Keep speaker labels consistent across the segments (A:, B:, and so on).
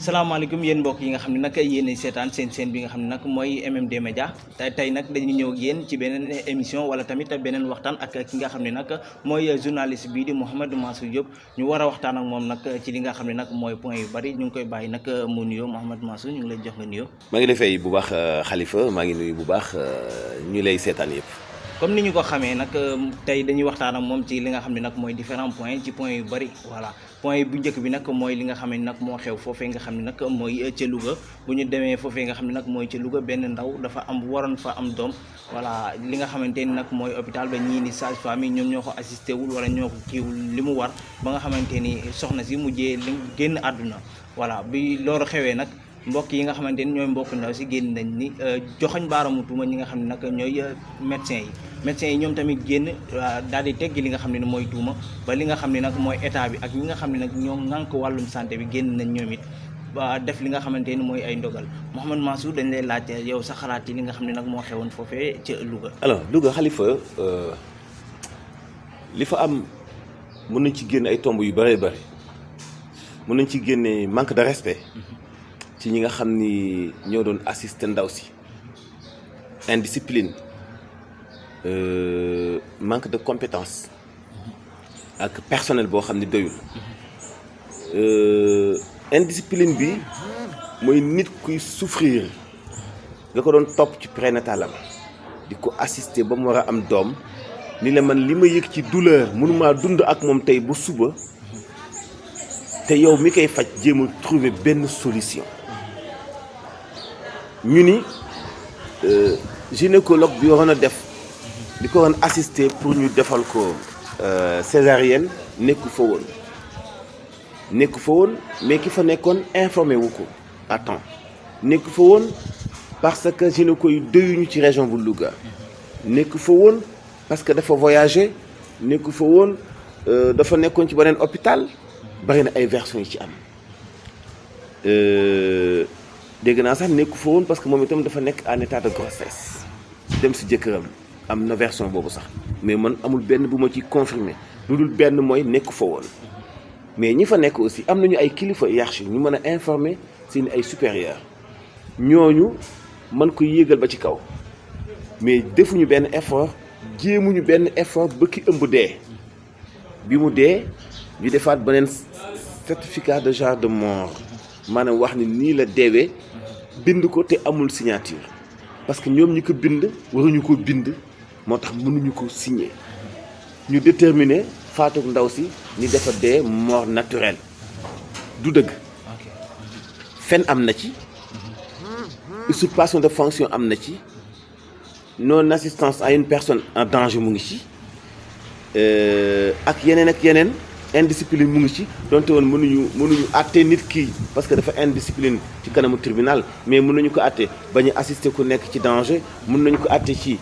A: salaamaaleykum yéen mbokk yi nga xam ne nag yéen seetaan seen bi nga xam ne nag mooy MMD Média tey nag dañu ñëw ak yéen ci beneen émission wala tamit beneen waxtaan ak ki nga xam ne nag mooy journaliste bii di Mouhamadou Mansour Diop ñu war a waxtaan ak moom nag ci li nga xam ne nag mooy point yu bari ñu ngi koy bàyyi nag mu nuyoo Mouhamadou Mansour ñu ngi lay jox nga nuyoo.
B: maa ngi lay fay bu baax Khalifa maa ngi nuyu bu baax ñu lay seetaan yëpp.
A: comme ni ñu ko xamee nag tey dañuy waxtaan ak moom ci li nga xam ne nag mooy différents points ci points yu bari voilà point bu njëkk bi nag mooy li nga xam ne nag moo xew foofee nga xam ne nag mooy ca Louga bu ñu demee foofee nga xam ne nag mooy ca Louga benn ndaw dafa waroon fa am doom voilà li nga xamante ni nag mooy hôpital ba ñii ni sage-femme yi ñoom ñoo ko assisté wul wala ñoo ko kiiwul li mu war ba nga xamante ni soxna si mujjee li génn àdduna voilà bi loolu xewee nag mbokk yi nga xamante ni ñooy mbokk ndaw si génn nañ ni joxoñ baaramu tuuma ñi nga xam ne nag ñooy médecins yi ñoom tamit génn daal di teggi li nga xam ne mooy tuuma ba li nga xam ne nag mooy état bi ak ñi nga xam ne nag ñoo ŋànk wàllum santé bi génn nañ ñoom it ba def li nga xamante ni mooy ay ndogal Mouhamadou Mansour dañ lay laajte yow sa xalaat ci li nga xam ne nag moo xewoon foofee ca Louga.
B: alors Louga Khalifa li fa am mën nañ ci génne ay tomb yu bëree bëri mën nañ ci génne manque de respect ci ñi nga xam ni ñoo doon assister ndaw si indiscipline manque de compétence ak personnel boo xam ni doyul indiscipline bi mooy nit kuy souffrir nga ko doon topp ci prénatalam di ko assister ba mu war a am doom ni la man li ma yëg ci douleur mënumaa dund ak moom tey ba suba te yow mi koy faj jéem a trouver benn solution ñu ni gynécologue bi waroon a def di ko waroon assister pour ñu defal ko césarienne nekku fa woon mais ki fa nekkoon informé wu ko à temps nekku fa woon parce que gynéco yi doyuñu ci région bu Louga nekku fa woon parce que dafa voyagé nekku fa woon dafa nekkoon ci beneen hôpital bari na ay versions yi ci am dégg naa sax nekku fa woon parce que moom itam dafa nekk en état de grossesse dem si jëkkëram am na version boobu sax mais man amul benn bu ma ci confirmé lu dul benn mooy nekku fa woon mais ñi fa nekk aussi am nañu ay kilifa hiérarchie ñu mën a informer seen ay supérieur ñooñu mën ko yéegal ba ci kaw mais defuñu benn effort jéemuñu benn effort ba ki ëmb dee bi mu dee ñu defaat beneen certificat de genre de mort maanaam wax ni nii la deewee bind ko te amul signature parce que ñoom ñi ko bind waruñu ko bind moo tax mënuñu ko signer ñu déterminer faatu ndaw si ni dafa dee mort naturelle du dëgg fen am na ci usurpation de fonction am na ci non assistance à une personne en danger mu ngi ci ak yeneen indiscipline mu ngi ci donte woon mënuñu àtte nit kii parce que dafa indiscipline ci kanamu tribunal mais mën nañu ko àtte ba ñu assister ku nekk ci danger mën nañu ko àtte ci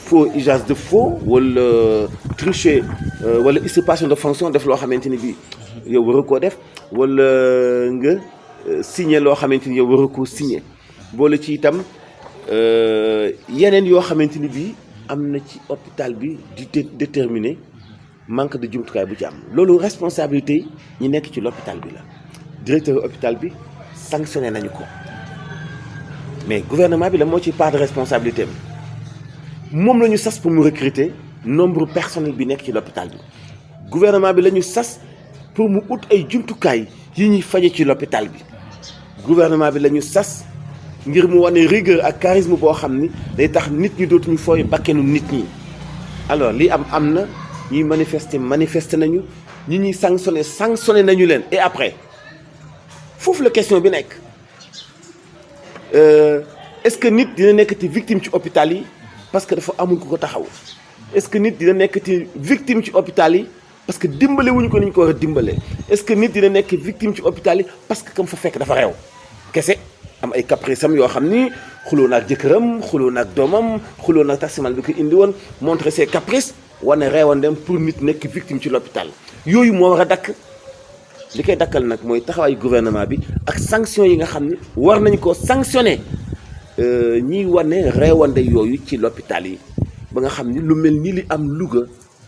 B: faux usage de faux wala tricher wala usurpation de fonction def loo xamante ni bi yow waru koo def wala nga signer loo xamante ni yow waru koo signer boole ci itam yeneen yoo xamante ni bi am na ci hôpital bi di déterminer manque de jumtukaay bu ci am loolu responsabilité yi ñi nekk ci l'hôpital bi la directeur hôpital bi sanctionné nañu ko mais gouvernement bi la moo ci part de responsabilité am moom la ñu sas pour mu recruter nombre personnel bi nekk ci l'hôpital bi gouvernement bi la ñu sas pour mu ut ay jumtukaay yi ñuy faje ci l'hôpital bi gouvernement bi la ñu sas ngir mu wane rigueur ak charisme boo xam ni day tax nit ñi dootuñu fooy bakkenu nit ñi alors lii am na ñuy manifester nañu ñi ñuy sanctionné nañu leen et après foofu la question bi nekk est-ce que nit dina nekkati victime ci hôpital yi parce que dafa amul ku ko taxaw est-ce que nit dina nekkati victime ci hôpital yi parce que dimbale wuñu ko ni ñu ko war a dimbale est-ce que nit dina nekk victime ci hôpital yi parce que kam fa fekk dafa réew kese am ay caprice am yoo xam ni xuloo naag jëkkëram xuloo naag doomam xuloo naag taximan bi ko indi woon montrer ses caprices wane reewandem pour nit nekk victime ci l'hôpital yooyu moo war a dakk li koy dakkal nag mooy taxawaayu gouvernement bi ak sanction yi nga xam ni war nañ ko sanctionner ñiy wane reewande yooyu ci l'hôpital yi ba nga xam ni lu mel ni li am Louga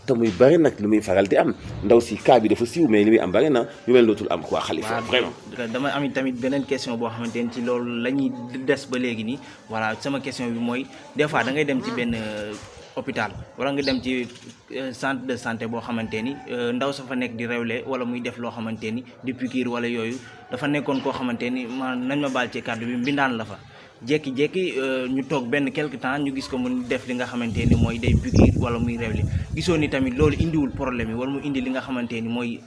B: te muy bari nag lu muy faral di am ndaw si cas bi dafa siiw mais li muy am bari na ñu mel dootul am quoi Khalifa vraiment.
A: dama am tamit beneen question boo xamante ni ci loolu la ñuy des ba léegi nii voilà sama question bi mooy des fois da ngay dem ci benn hôpital wala nga dem ci centre de santé boo xamante ni ndaw sa fa nekk di rewle wala muy def loo xamante ni di piqûre wala yooyu dafa nekkoon koo xamante ni nañ ma baal ci kàddu bi mbindaan la fa. jékki-jékki ñu toog benn quelque temps ñu gis ko mu def li nga xamante ni mooy day piqûre wala muy rewli gisoo ni tamit loolu indiwul problème yi wala mu indi li nga xamante ni mooy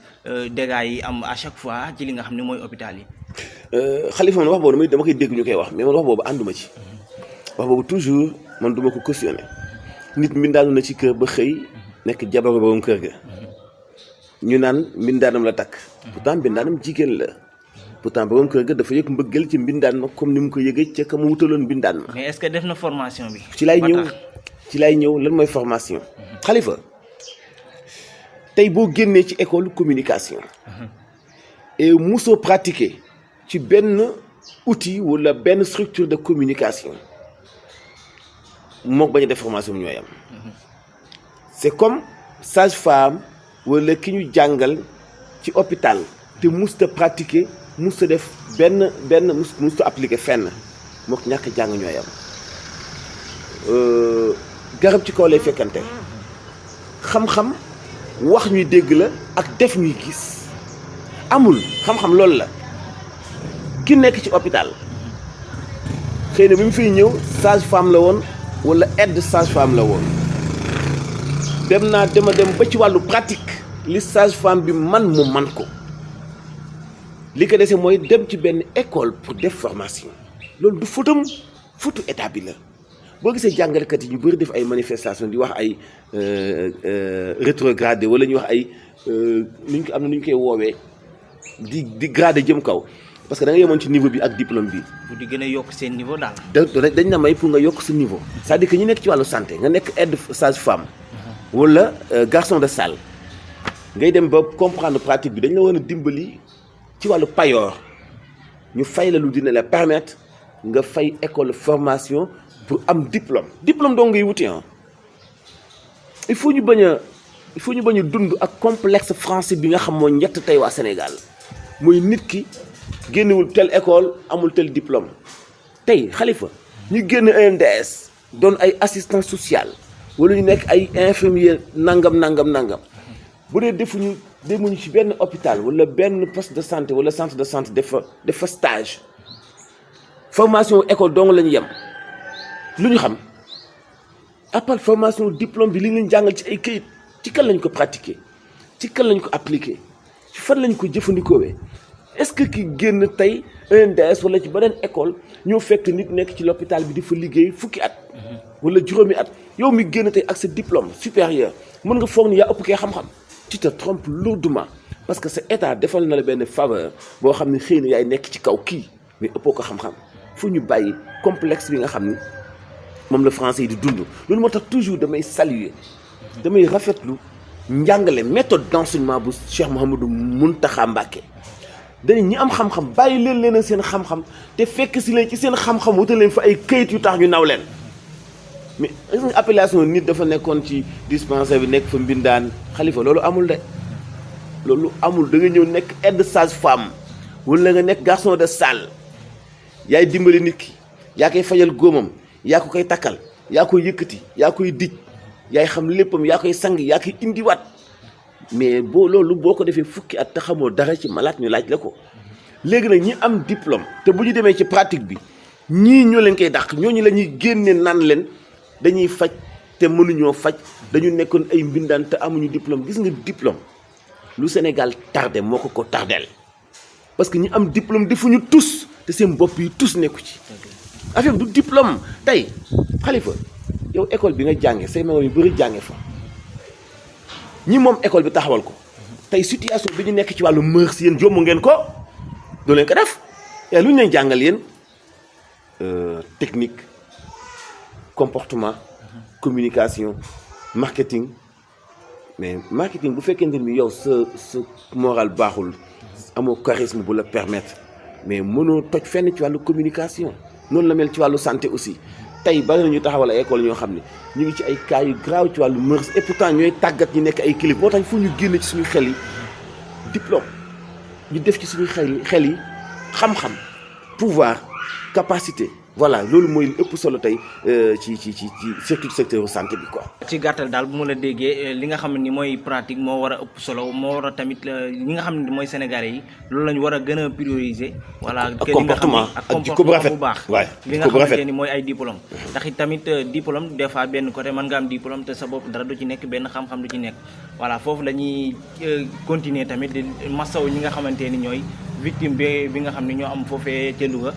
A: dégâts yi am à chaque fois ci li nga xam ne mooy hôpital yi.
B: Khalifa man wax boobu dama koy dégg ñu koy wax mais man wax boobu ànduma ci wax boobu toujours man duma ko cautionné nit mbindaanu na ci kër ba xëy nekk jabaru borom kër ga ñu naan mbindaanam la takk pourtant mbindaanam jigéen la. pourtant borom kër ga dafa yëg mbëggal ci mbindaan ma comme ni mu ko yëgee ca ka mu wutaloon mbindaan ma.
A: mais est-ce que def na formation bi.
B: ci lay ñëw lan mooy formation. Khalifa tey boo génnee ci école communication. et musoo pratiquer ci benn outil wala benn structure de communication mook bañ a def formation bi ñooy am. c'est comme sage-femme wala ki ñu jàngal ci hôpital te musta pratiquer. musta def benn musta appliqué fenn mook ñàkk jàng ñooy am garab ci kaw lay fekkante xam-xam wax ñuy dégg la ak def ñuy gis amul xam-xam loolu la ki nekk ci hôpital xëy na bi mu fiy ñëw sage-femme la woon wala aide sage-femme la woon dem ba ci wàllu pratique li sage-femme bi man mu man ko li ko dese mooy dem ci benn école pour def formation loolu du futu état bi la boo gisee jàngalekat yi ñu bëri def ay manifestation di wax ay rétrogradé wala ñu wax ay nu ñu ko am na nu ñu koy woowee di gradé jëm kaw parce que da nga yemoon ci niveau bi ak diplôme bi.
A: bu di gën a yokk seen niveau daal.
B: dañ na may pour nga yokk sa niveau. c'est-à-dire que ñi nekk ci wàllu santé nga nekk aide sage-femme. wala garçon de salle. ngay dem ba comprendre pratique bi dañ la war a dimbali ci wàllu payoor ñu fay la lu dina la permettre nga fay école formation pour am diplôme dong ngay wuti ah. il faut ñu bañ a dund ak complexe français bi nga xam moo ñett tey waa Sénégal mooy nit ki génnewul telle école amul tel diplôme tey Khalifa ñu génn ENDS doon ay assistant social wala ñu nekk ay infirmier nangam bu dee demuñu ci benn hôpital wala benn poste de santé wala centre de santé def fa stage formation école dong la ñu yem lu ñu xam à part formation diplôme bi li ñu leen jàngal ci ay këyit ci kan lañ ko pratiquer ci kan lañ ko appliquer ci fan lañ ko jëfandikoowee est-ce que ki génn tey ENDS wala ci beneen école ñoo fekk nit nekk ci l'hôpital bi di fa liggéey fukki at wala juróomi at yow mi génn tey ak sa diplôme supérieur mën nga foog ni yaa ëpp kee xam-xam. tu te trompes lourdement parce que sa état defal na la benn faveur boo xam ne xëy na yaay nekk ci kaw kii mais ëppoo ko xam-xam fu ñu bàyyi complexe bi nga xam ni moom la français yi di dund loolu moo tax toujours damay saluer damay rafetlu njàngale méthode d'enseignement bu Cheikh Mouhamadou Mountakha Mbacké dañu ñi am xam-xam bàyyi leen seen xam-xam te fekk si leen ci seen xam-xam wutal leen fa ay këyit yu tax ñu naw leen mais appellation nit dafa nekkoon ci dispensaire bi nekk fa mbindaan Khalifa loolu amul de loolu amul da nga ñëw nekk aide sage-femme wala nga nekk garçon de salle yaay dimbali nit ki yaa koy fajal góomam yaa ko koy takkal yaa koy yëkkati yaa koy dij yaay xam léppam yaa koy sang yaa koy indiwaat mais loolu boo ko defee fukki at te xamoo dara ci malade ñu laaj la ko léegi nag ñi am diplôme te bu ñu demee ci pratique bi ñii ñoo leen koy dàq ñooñu la ñuy génne naan leen dañuy faj te mënuñoo faj dañu nekkoon ay mbindaan te amuñu diplôme gis nga diplôme lu Sénégal tardé moo ko tardeel parce que ñi am diplôme defuñu tous te seen bopp yi tous nekku ci affaire du diplôme tey Khalifa yow école bi nga jànge say moroom yu bëri jànge fa ñi moom école bi taxawal ko tey situation bi ñu nekk ci wàllu mœurs yéen jommu ngeen ko doo leen ko def et lu ñu leen jàngal yéen technique comportement communication marketing mais marketing bu fekkente ni yow sa moral baaxul amoo charisme bu la permettre mais mënoo toj fenn ci wàllu communication noonu la mel ci wàllu santé aussi tey bari na ñu taxawal ay école ñoo xam ne ñu ngi ci ay cas yu grave ci wàllu mœurs et pourtant ñooy tàggat ñi nekk ay kilifa moo tax fu ñu génne ci suñu xel yi diplôme ñu def ci suñu xel yi xam-xam pouvoir capacité voilà loolu mooy ëpp solo tey ci surtout secteur santé bi quoi.
A: ci gàttal daal bu ma la déggee li nga xam ni mooy pratique moo war a ëpp solo moo war a tamit ñi nga xam ne mooy sénégalais yi loolu la ñu war a gën a prioriser. voilà
B: ak comportement ak jikko bu rafet
A: bu baax.
B: waay
A: li nga xamante ni mooy ay diplôme ndax it tamit diplôme des fois benn côté mën nga am diplôme te sa bopp dara du ci nekk benn xam-xam du ci nekk voilà foofu la ñuy continuer tamit di masaw ñi nga xamante ni ñooy victime bi nga xam ne ñoo am foofee ca Louga.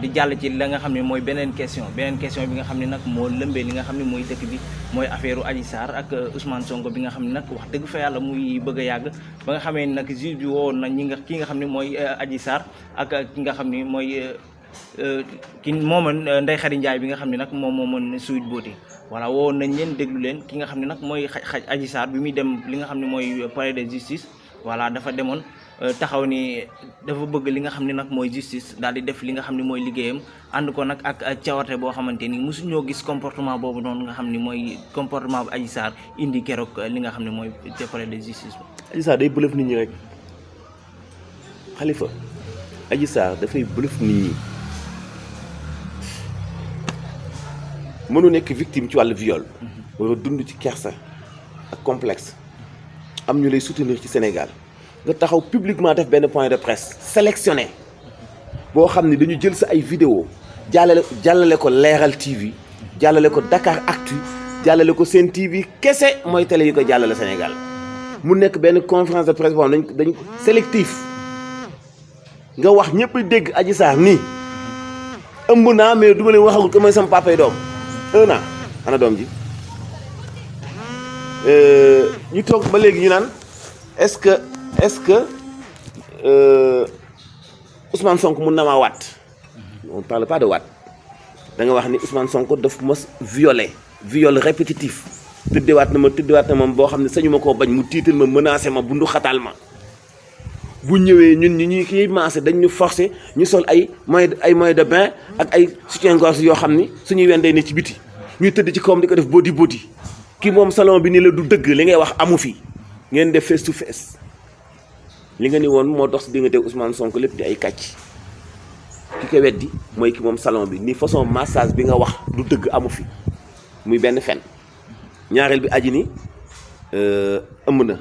A: di jàll ci la nga xam ne mooy beneen question bi nga xam ne nag moo lëmbee li nga xam ne mooy dëkk bi mooy affaire Adji Sarr ak Ousmane Sonko bi nga xam ne nag wax dëgg fa yàlla muy bëgg a yàgg ba nga xamee nag juge bi wowoon na ki nga xam ne mooy Adji Sarr ak ki nga xam ne mooy ki moomoon Ndeye Khady Ndiaye bi nga xam ne nag moom moomoon Sweet Beauté voilà wowoon nañ leen déglu leen ki nga xam ne nag mooy Adji Sarr bi muy dem li nga xam ne mooy palais de justice voilà dafa demoon taxaw ni dafa bëgg li nga xam ne nag mooy justice daal di def li nga xam ne mooy liggéeyam ànd ko nag ak cawarte boo xamante ni mosuñoo gis comportement boobu noonu nga xam ne mooy comportement bu Adji Sarr indi keroog li nga xam ne mooy palais de justice.
B: Adji Sarr day bëlëf nit ñi rek Khalifa Adji Sarr dafay bëlëf nit ñi mënu nekk victime ci wàllu viol. war a dund ci kersa ak complexe am ñu lay soutenir ci Sénégal. nga taxaw publiquement def benn point de presse sélectionné boo xam ni dañu jël sa ay vidéo jàllale ko Leral TV jàllale ko Dakar Actu jàllale ko Sen TV kese mooy télé yi ko jàllale Sénégal mu nekk benn conférence de presse boo xam dañ sélectif nga wax ñëpp dégg Adji Sarr nii ëmb naa mais du ma leen waxagul ko mooy sama papa yi doom 1 an ana doom ji ñu toog ba léegi ñu naan est-ce que Ousmane Sonko mun na maa waat on parle pas de waat da nga wax ni Ousmane Sonko daf mos viol répétitif tëddewaat na ma boo xam ne sañu ma koo bañ mu tiital ma menacé ma bundu xataal ma bu ñëwee ñun ñi kiy maase dañ ñu forcé ñu sol ay moyens de bain ak ay soutien-gorge yoo xam ni suñuy wendee ne ci biti ñuy tëdd ci kawam di ko def body ki moom salon bi ni la du dëgg li ngay wax amu fi ngeen def face to face li nga ni woon moo dox si diggante Ousmane Sonko lépp di ay kàcc ki ko weddi mooy ki moom salon bi ni façon massage bi nga wax du dëgg amu fi muy benn fen ñaareel bi aji ni ëmb na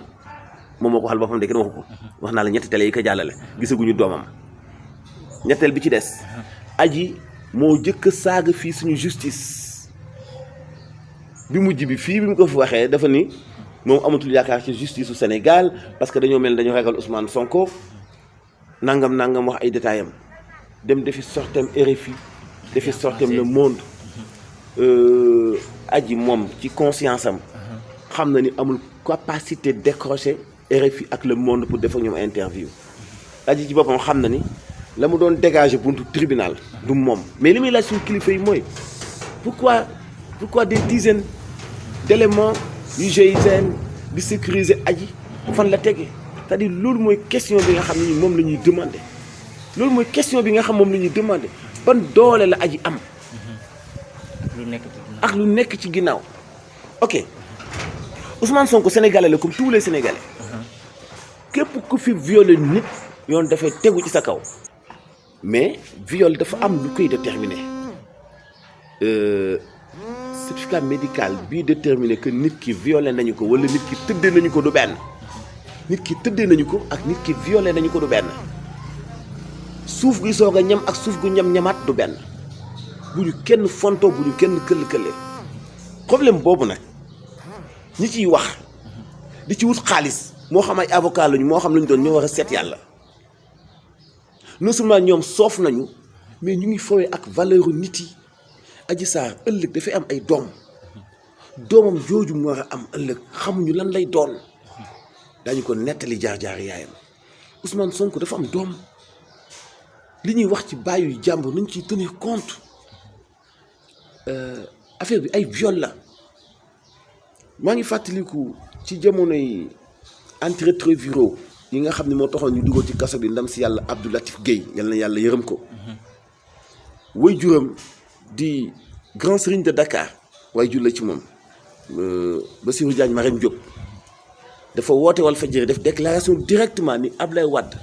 B: moom moo ko waxal boppam de kenn waxu ko wax naa la ñetti télé yi ko jàllale gisaguñu doomam ñetteel bi ci des aji moo jëkk saaga fii suñu justice bi mujj bi fii bi mu ko fi waxee dafa ni moom amatul yaakaar ci justice su Sénégal parce que dañoo mel dañoo ragal Ousmane Sonko nangam wax ay détails am dem defi sortem RFI defi sortem Le Monde aji moom ci conscience am xam na ni amul capacité décrocher RFI ak Le Monde pour def ak ñoom interview aji ci boppam xam na ni la mu doon dégager buntu tribunal du moom mais li muy laaj suñu kilifa yi mooy pourquoi des dizaines d'éléments yu GIGN di sécuriser aji fan la tege c'est-à-dire loolu mooy question bi nga xam ne moom la ñuy demander loolu mooy question bi nga xam moom la ñuy demander ban doole la aji am ak lu nekk ci ginnaaw ok Ousmane Sonko sénégalais la comme tous les sénégalais képp ku fi violé nit yoon dafay tegu ci sa kaw mais viol dafa am lu koy déterminer certificat médical bii déterminer que nit ki violé nañu ko wala nit ki tëddee nañu ko du benn nit ki tëddee nañu ko ak nit ki violé nañu ko du benn suuf gi soog a ñam ak suuf gu ñam-ñamaat du benn bu ñu kenn fonto bu ñu kenn këll-këllee problème boobu nag ñi ciy wax di ci wut xaalis moo xam ay avocat lañu moo xam lañu doon ñoo war a seet yàlla non seulement ñoom soof nañu mais ñu ngi fowee ak valeur nit yi Adji Sarr ëllëg dafay am ay doomam jooju mu war a am ëllëg xamuñu lan lay doon dañu ko nettali jaar-jaar yaayam Ousmane Sonko dafa am doom li ñuy wax ci bàyyi jàmbur nañ ciy tenir compte affaire bi ay viol la maa ngi fàttaliku ci jamonoy antirétroviraux yi nga xam ne moo taxoon ñu dugal ci kaso bi ndam si yàlla Abdou Latif Guèye yal na yàlla yërëm ko way juram di grand serigne de Dakar waaye jur la ci moom Bassirou Diagne Marème Diop dafa woote Walfadjri def déclaration directement ni Ablaye Wade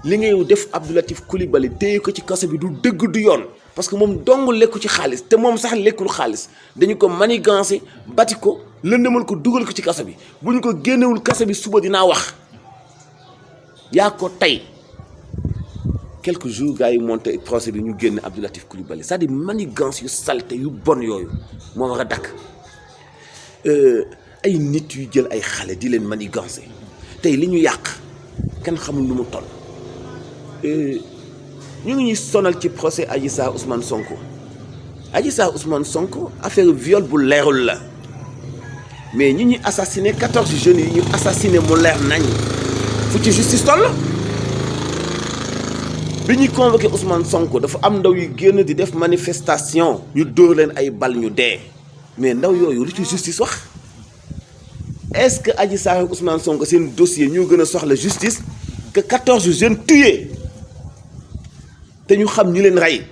B: li ngay def Abdou Latif Coulibaly téye ko ci kaso bi du dëgg du yoon parce que moom dong lekku ci xaalis te moom sax lekkul xaalis dañu ko manigancé bati ko lëndëmal ko dugal ko ci kaso bi bu ñu ko génnewul kaso bi suba dinaa wax yaa ko tey quelques jours gars yi monté procès bi ñu génn Abdou Latif Coulibaly c'est-à-dire manigance yu salte yu bon yooyu moo war a dakk ay nit yu jël ay xale di leen manigancé tey li ñu yàq kenn xamul nu mu toll ñu ngi ñuy sonal ci procès Adji Sarr Ousmane Sonko affaire viol bu leerul la mais ñi ñuy assassiné 14 jeunes yi ñu assassiné mu leer nañ fu ci justice toll bi ñuy convoqué Ousmane Sonko dafa am ndaw yu génn di def manifestation ñu dóor leen ay bal ñu dee mais ndaw yooyu lu ci justice wax est-ce que Adji Sarr ak Ousmane Sonko seen dossier ñoo gën a soxla justice que 14 jeunes tués te ñu xam ñu leen rey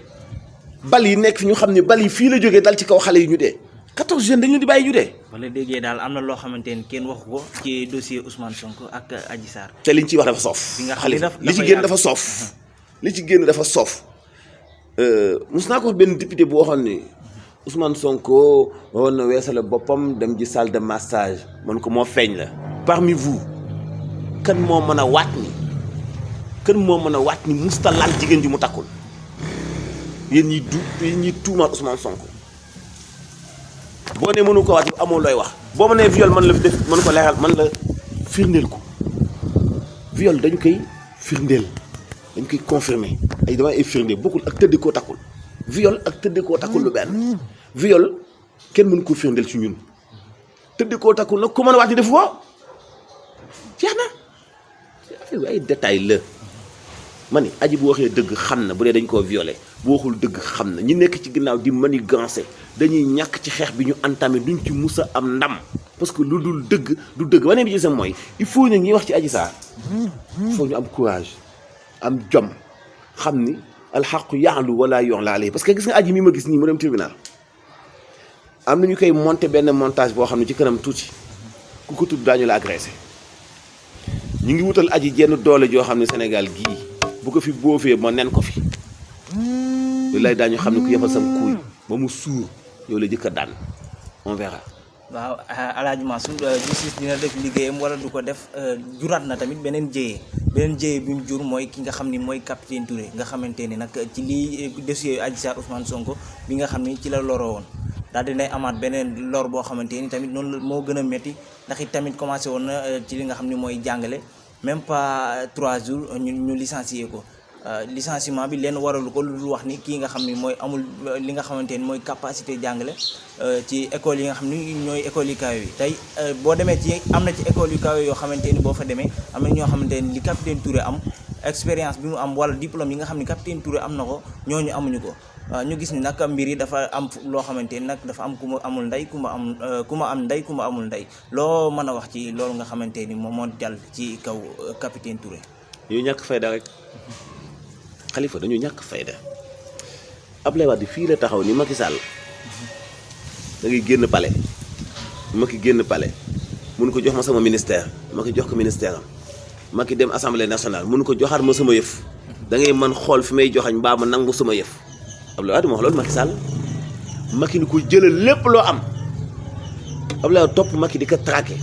B: bal yi nekk fi ñu xam ne bal yi fii la jógee dal ci kaw xale yi ñu dee 14 jeunes dañu di bàyyi ñu dee.
A: wala déggee daal am na loo xamante ni kenn waxu ko ci dossier Ousmane Sonko ak Adji Sarr.
B: te liñ ciy wax dafa soof. li ci génn dafa soof. li ci génn dafa soof. mos naa ko wax benn député bu waxoon ni Ousmane Sonko waroon na weesale boppam dem ci salle de massage man ko moo feeñ la. parmi vous kan moo mën a waat ni musta laal jigéen ji mu takkul yéen ñi tuumaat Ousmane Sonko boo nee mënu ko waat amoo looy wax boo ma nee viol man la fi def mën ko leeral man la firndeel ko viol dañu koy firndeel dañ koy confirmer ay dama ay firndeel bokkul ak tëdd koo takkul viol ak tëdd koo takkul lu benn viol kenn mënu ko firndeel ci ñun tëdd koo takkul nag ku mën a waat ni def ko jeex na affaire bi ay détails la ma ni aji bu waxee dëgg xam na bu dee dañ koo violé bu waxul dëgg xam na ñi nekk ci ginnaaw di manigancé dañuy ñàkk ci xeex bi ñu entamé duñ ci musa am ndam parce que lu dul dëgg du dëgg waneen bi ci sam mooy il faut nag ñuy wax ci Adji Sarr il faut ñu am courage am jom xam ni alxaqu ya'lu wala yu'la alayhi parce que gis nga aji mi ma gis nii mu dem tribunal am na ñu koy monté benn montage boo xam ne ci kanam tuuti ku ko tudd daañu la agressé ñu ngi wutal aji jenn doole joo xam ne Sénégal gii bu ko fi boofee ma nen ko fi lu lay daañu xam ne ku yefal sam kuuy ba mu suur yow la jëkk a daan on verra.
A: waaw Alaaji Mansour justice dina def liggéeyam wala du ko def juraat na tamit beneen jéyee bi mu jur mooy ki nga xam ni mooy capitaine Touré nga xamante ni nag ci lii dossier Adji Sarr Ousmane Sonko bi nga xam ni ci la loroo woon daal dinay amaat beneen lor boo xamante ni tamit noonu moo gën a métti ndax it tamit commencé woon na ci li nga xam ni mooy jàngale même pas 3 jours ñu licencié ko licenciement bi leen waralu ko lu dul wax ni kii nga xam ni mooy amul li nga xamante ni mooy capacité jàngale ci école yi nga xam ni ñooy école yu kaw yi tey boo demee ci am na ci école yu kaw yoo xamante ni boo fa demee am na ñoo xamante ni li capitaine Touré am expérience bi mu am wala diplôme yi nga xam ni capitaine Touré am na ko ñooñu amuñu ko ñu gis ni nag mbir yi dafa am loo xamante ni nag dafa am ku ma amul ndey ku ma am ndey ku ma amul ndey loo mën a wax ci loolu nga xamante ni moom moo jàll ci kaw capitaine Touré.
B: ñu ñàkk fayda rek Khalifa dañu ñàkk fayda Ablaye Wade fii la taxaw ni Macky Sall da ngay génn palais Macky génn palais mun ko jox ma sama ministère Macky jox ko ministère am Macky dem assemblée nationale mun ko joxaat ma sama yëf da ngay mën xool fi may joxañ mbaa ma nangu sama yëf Ablaye Wade moo wax loolu Macky Sall Macky ni ko jëlal lépp loo am Ablaye Wade topp Macky di ko traqué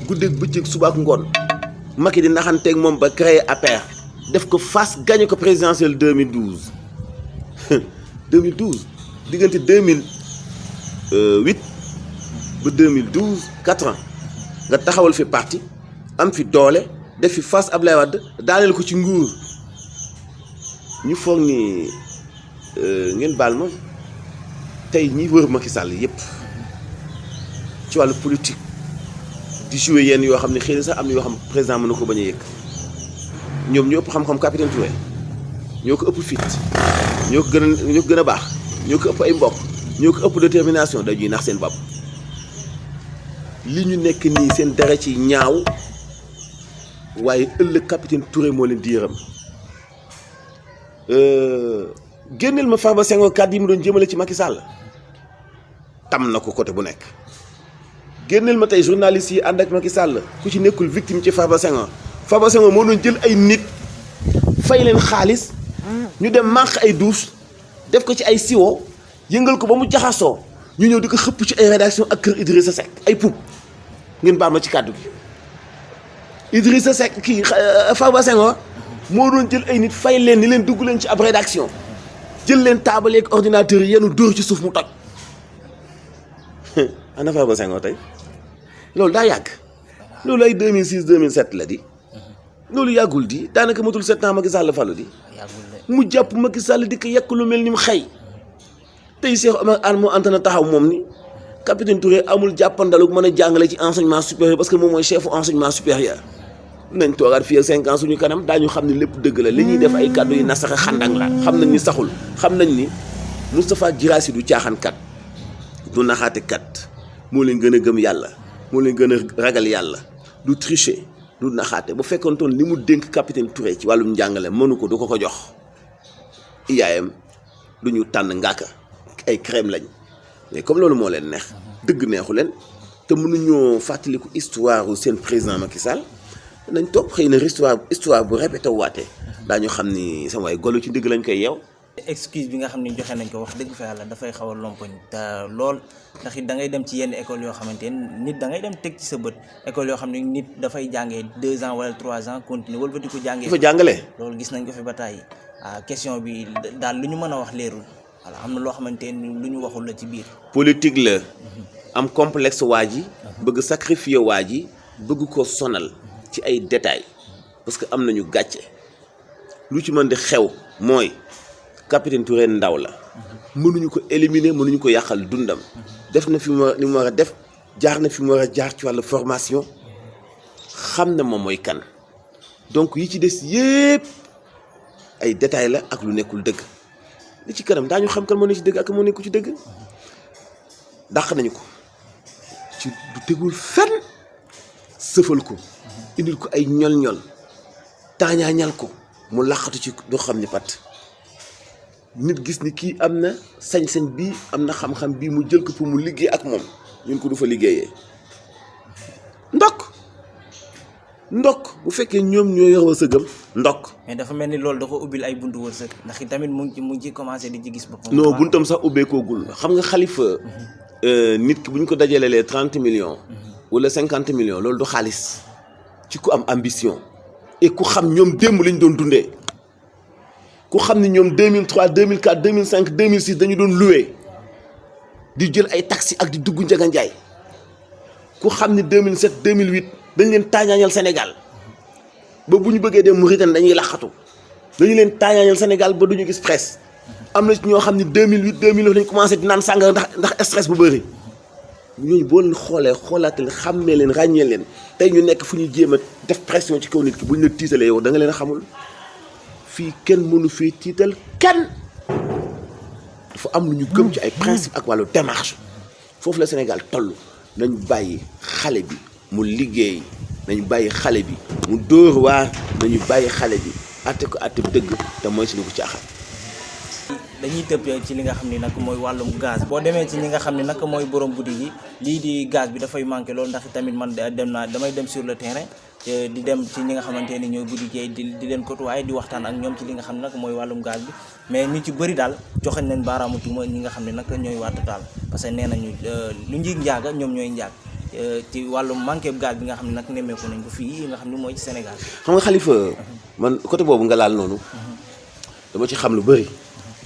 B: guddeeg bëccëg suba ak ngoon Macky di naxanteeg moom ba créer APR def ko face gagné ko présidentielle 2012 2012 diggante 2008 ba 2012 4 ans nga taxawal fi parti am fi doole def fi face Ablaye Wade daaneel ko ci nguur ñu foog ni ngeen baal ma tey ñi wër Macky Sall yépp ci wàllu politique di jouer yenn yoo xam ne xëy na sax am na yoo xam président mën na ko bañ a yëg ñoom ñoo ëpp xam-xam capitaine Touré ñoo ko ëpp fit ñoo ko gën a baax ñoo ko ëpp ay mbokk ñoo ko ëpp détermination dañuy nax seen bopp li ñu nekk nii seen dara ci ñaaw waaye ëllëg capitaine Touré moo leen di yërëm génneel ma Farba Senghor kàddu yi mu doon jëmale ci Macky Sall tam na ko côté bu nekk génneel ma tey journalistes yi ànd ak Macky Sall ku ci nekkul victime ci Farba Senghor moo doon jël ay nit fay leen xaalis ñu dem manque ay douche def ko ci ay siwo yëngal ko ba mu jaxasoo ñu ñëw di ko xëpp ci ay rédaction ak kër Idrissa Seck ay pub ngeen baal ma ci kàddu gi Idrissa Seck kii Farba Senghor moo doon jël ay nit fay leen ni leen dugg leen ci ab rédaction jël leen taabal ak ordinateur yi yenu dóor ci suuf mu toj ana Farba Senghor tey loolu daa yàgg loolu ay 2006 2007 la di loolu yàggul di daanaka matul 7 ans Macky Sall falu di mu jàpp Macky Sall di ko yekk lu mel ni mu xëy tey Cheikh Omar Anne moo antana taxaw moom ni capitaine Touré amul jàppandalu mën a jàngale ci enseignement supérieur parce que moom mooy chef enseignement supérieur nañ toogaat fii ak 5 ans suñu kanam daañu xam ne lépp dëgg la li ñuy def ay kàddu yi nasaxa xandang la xam nañ ni saxul xam nañ ni Moustapha Guirassy du caaxaankat du naxaatekat moo leen gën a gëm yàlla moo leen gën a ragal yàlla du tricher du naxaate bu fekkoontoon li mu dénk capitaine Touré ci wàllum njàngale mënu ko du ko ko jox IAM du ñu tànn ngaaka ay crème lañ mais comme loolu moo leen neex dëgg neexu leen te mënuñoo fàttaliku histoire seen président Macky Sall nañ topp xëy na histoire bu répété waatee daañu xam ni sama waay golo ci dëgg lañ koy yeew.
A: excuse bi nga xam ne joxe nañ ko wax dëgg fa yàlla dafay xaw a lompoñ te lool ndax it da ngay dem ci yenn école yoo xamante ne nit da ngay dem teg ci sa bët école yoo xam ne nit dafay jàngee 2 ans wala 3 ans continuer wala di ko jàngee.
B: dafa jàngale.
A: loolu gis nañ ko fi ba tàyyi question bi daal lu ñu mën a wax leerul voilà am na loo xamante ne lu ñu waxul la ci biir.
B: politique la am complexe waa ji bëgg sacrifier waa ji bëgg ko sonal ci ay détails parce que am nañu gàcce lu ci mën di xew mooy. capitaine Touré ndaw la mënuñu ko éliminer mënuñu ko yàqal dundam def na fi mu war a def jaar na fi mu war a jaar ci wàllu formation xam na moom mooy kan donc yi ci des yépp ay détails la ak lu nekkul dëgg li ci kanam daañu xam kan moo ne ci dëgg ak moo nekku ci dëgg dàq nañu ko ci du tegul fenn sëfal ko indil ko ay ñol-ñol taañaañal ko mu làqatu ci doo xam ni pat nit gis ni kii am na sañ-sañ bii am na xam-xam bii mu jël ko pour mu liggéey ak moom ñun ko du fa liggéeyee ndokk bu fekkee ñoom ñoo yor wërsëgam ndokk.
A: mais dafa mel ni loolu dafa ubbil ay buntu wërsëg ndax tamit mu ngi ci commencé di ci gis boppam.
B: non buntam sax ubbeekoogul xam nga xalifa nit ki bu ñu ko dajalelee 30 millions. wala 50 millions loolu du xaalis ci ku am ambition. et ku xam ñoom démb lañ doon dundee. ku xam ni ñoom 2003 2004 2005 2006 dañu doon loué di jël ay taxi ak di dugg Ndiaga Ndiaye ku xam ni 2007 2008 dañ leen taañaañal Sénégal ba bu ñu bëggee dem Mauritanie dañuy laxatu dañu leen taañaañal Sénégal ba duñu gis presse am na ci ñoo xam ni 2008 2009 lañ commencé di naan sàngara ndax stress bu bëri ñooñu boo leen xoolee xoolaatal xàmmee leen ràññee leen tey ñu nekk fu ñu jéem a def pression ci kaw nit ki bu ñu la tiitalee yow da nga leen xamul. fii kenn mënu fii tiital kenn dafa am lu ñu gëm ci ay principe ak wàllu démarche foofu la Sénégal toll nañu bàyyi xale bi mu liggéey nañu bàyyi xale bi mu dóor waar nañu bàyyi xale bi atte ko atte dëgg te mooy si lu ko caaxaan.
A: dañuy tëb ci li nga xam ne nag mooy wàllum gaz boo demee ci ñi nga xam ne nag mooy borom boutique yi lii di gaz bi dafay manqué loolu ndax tamit man damay dem sur le terrain di dem ci ñi nga xamante ni ñooy boutique di leen côtoyer di waxtaan ak ñoom ci li nga xam ne nag mooy wàllum gaz bi mais ñu ci bëri daal joxañ nañ baaraamu tuuma ñi nga xam ne nag ñooy waa Total parce que nee nañu lu njiig njaaga ñoom ñooy njaag ci wàllum manqué gaz bi nga xam ne nag nemmeeku nañ ko fii nga xam ne mooy ci Sénégal.
B: xam nga Khalifa man côté boobu nga laal noonu dama ci xam lu bëri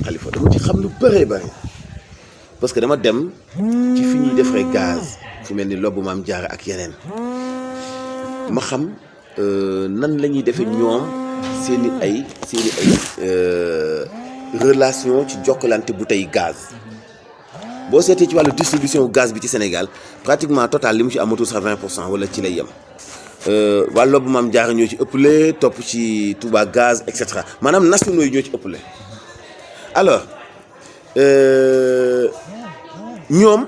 B: Khalifa dama ci xam lu bëree bëri parce que dama dem ci fi ñuy defaree gaz fu mel ni Lobbu Maam Jaara ak yeneen ma xam nan la ñuy defee ñoom seeni ay relation ci jokkalante bouteille gaz boo seetee ci wàllu distribution gaz bi ci Sénégal pratiquement Total li mu ci amatul sax 20% wala ci lay yem waa Lobbu Maam Jaara ñoo ci ëppale topp ci Touba Gaz et cetera maanaam nationaux yi ñoo ci ëppale alors ñoom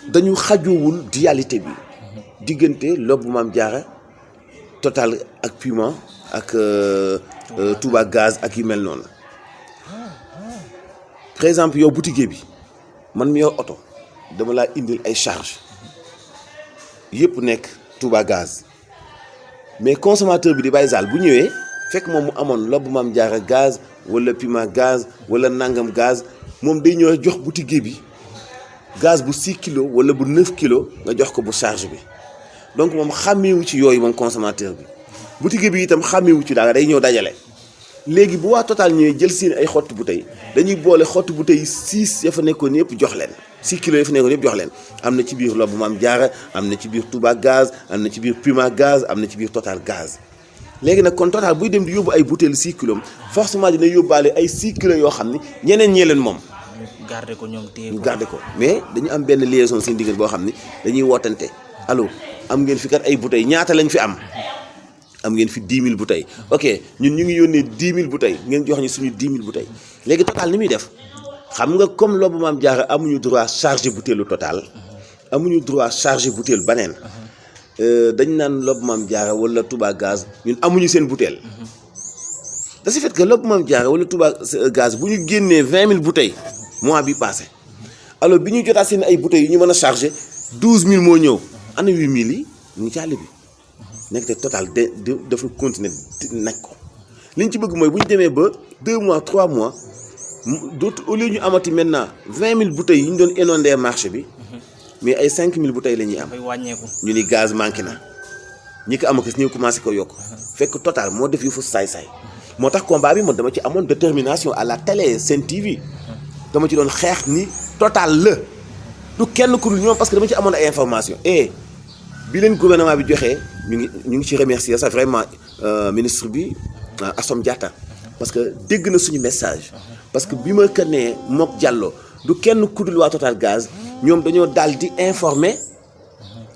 B: dañu xajoowul dualité bi diggante Lobbu Maam Jaara Total ak Puma ak Touba Gaz ak yu mel noonu par exemple yow boutique bi man mi yor oto dama laa indil ay charge yëpp nekk Touba Gaz mais consommateur bi di Baye Zal bu ñëwee fekk moom mu amoon Lobbu Maam Jaara gaz wala Pima gaz wala nangam gaz moom day ñëw jox boutique bi gaz bu 6 kilos wala bu 9 kilos nga jox ko bu charge bi donc moom xàmmeewu ci yooyu moom consommateur bi boutique bi itam xàmmeewu ci dara day ñëw dajale. léegi bu waa Total ñëwee jël seen ay xottu bouteille dañuy boole xottu bouteille 6 ya fa nekkoon yëpp jox leen 6 kilos ya fa nekkoon yëpp jox leen am na ci biir Lobbu Maam Jaara am na ci biir Touba Gaz am na ci biir Puma Gaz am na ci biir Total Gaz. léegi nag kon Total buy dem di yóbbu ay bouteilles 6 kilos forcément dina yóbbaale ay 6 kilos yoo xam ni ñeneen ñee leen moom.
A: garder ko ñoom téye
B: ñu garder ko mais dañu am benn liaison seen diggante boo xam ni dañuy wootante allo am ngeen fi kat ay bouteilles ñaata lañ fi am ngeen fi 10 000 bouteilles ok ñun ñu ngi yónnee 10 000 bouteilles ngeen jox ñu suñu 10 000 bouteilles léegi Total ni muy def xam nga comme Lobbu Maam Jaara amuñu droit charger bouteille Total amuñu droit charger bouteille baneen dañ naan Lobbu Maam Jaara wala Touba Gaz ñun amuñu seen bouteille de ce fait que Lobbu Maam Jaara wala Touba Gaz bu ñu génnee 20 000 bouteilles mois bi passé alors bi ñu jotaat seen ay bouteilles yu ñu mën a charger 12 000 moo ñëw ana 8 000 yi ñu ngi ci àll bi nekk te Total dafa continuer naj ko li ñu ci bëgg mooy bu ñu demee ba 2 mois 3 mois d'autres au lieu ñu amati maintenant 20 000 bouteilles yi ñu doon inonder marché bi mais ay 5 000 bouteilles la ñuy am. ñu ni gaz manqué na ñi ko am ak ñi commencé ko yokk fekk Total moo def yëfu saay-saay moo tax combat bi man dama ci amoon détermination à la télé Sen TV dama ci doon xeex ni Total la du kenn ku dul ñoom parce que dama ci amoon ay information bi leen gouvernement bi joxee ñu ngi ci remercier ça vraiment ministre bi Assome Diatta parce que dégg na suñu message parce que bi ma ko nee mook Diallo du kenn ku dul waa Total Gaz ñoom dañoo daal di informer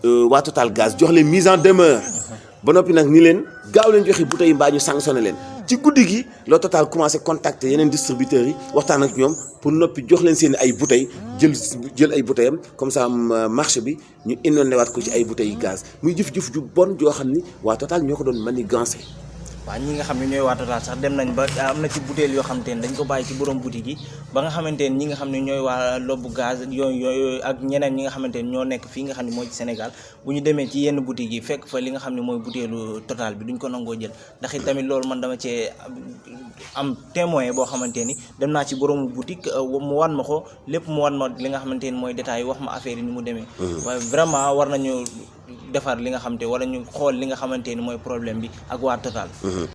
B: waa Total Gaz jox leen mise en demeure ba noppi nag ni leen gaaw leen joxe bouteilles yi mbaa ñu sanctionné leen ci guddi gi la Total commencé contacter yeneen distributeurs yi waxtaan ak ñoom pour noppi jox leen seen ay bouteilles jël ay bouteilles am comme ça marché bi ñu inondé waat ko ci ay bouteilles yi gaz muy jëf-jëf ju bon joo xam ni waa Total ñoo ko doon manigancé.
A: waaw ñi nga xam ne ñooy waa Total sax dem nañ ba am na ci bouteille yoo xamante ne dañ ko bàyyi ci borom boutique yi ba nga xamante ne ñi nga xam ne ñooy waa Lobbu Gaz yooyu ak ñeneen ñi nga xamante ne ñoo nekk fii nga xam ne mooy ci Sénégal bu ñu demee ci yenn boutique yi fekk fa li nga xam ne mooy bouteillu Total bi duñ ko nangoo jël ndax it tamit loolu man dama cee am témoin boo xamante ni dem naa ci boromu boutique mu wan ma ko lépp mu wan ma li nga xamante ni mooy détail wax ma affaire yi ni mu demee waaye vraiment war nañu defar li nga xamante wala ñu xool li nga xamante ni mooy problème bi ak waa Total